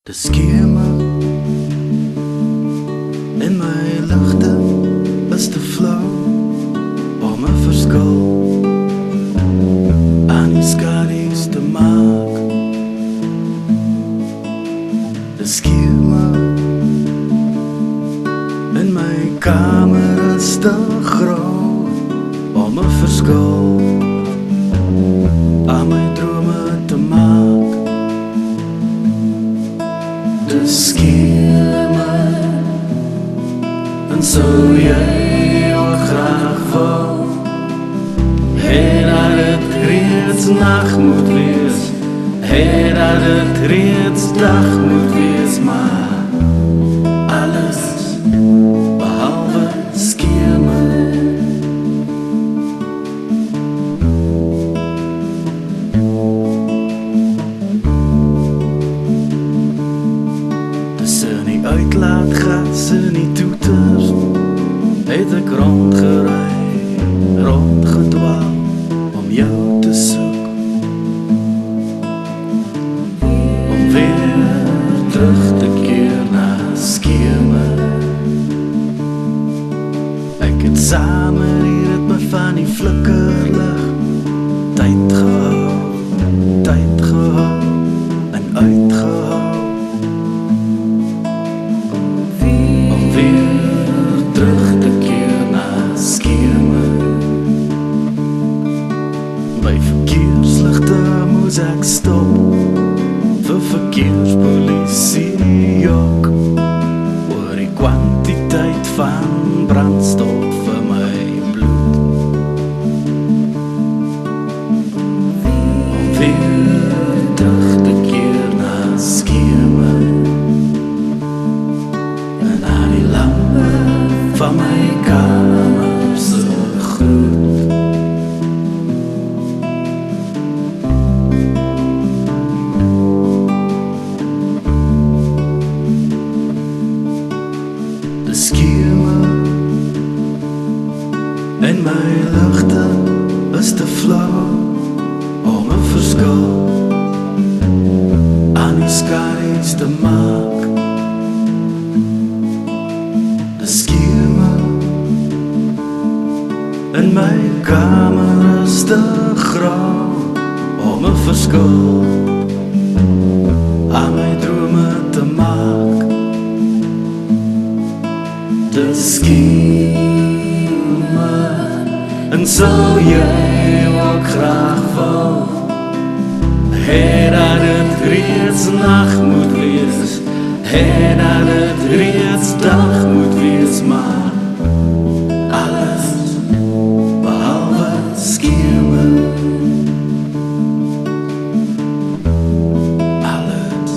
Dis skemer en my ligte is te flou om 'n verskil aan die skadu's te maak. Dis skemer en my kamer is te groot om 'n verskil aan my drome te maak. Dis skemer en sou jy ook graag wou hê dat het reeds nacht moet wees, hê dat het reeds dag moet wees, maar alles behalwe skemer. Tussen die uitlaatgas en die toeters het ek rondgery, rondgedwaal om jou te soek, om weer terug te keer na skemer. Ek het saam die ritme van die flikkerlig tyd gehou en uitgehou, om weer terug te keer na skemer. By verkeersligte moes ek stop vir verkeerspolisie ook, oor die kwantiteit van brandstof vir my bloed, om weer terug te keer na skemer. En al die lampe van my kamer se gloed. Dis skemer en my ligte is te flou om 'n verskil aan die skadu's te maak. Dis skemer en my kamer is te groot om 'n verskil aan my drome te maak. Dis skemer en sou jy ook graag wou hê dat het reeds nacht moet wees, hê dat het reeds dag moet wees, maar alles behalwe skemer. Alles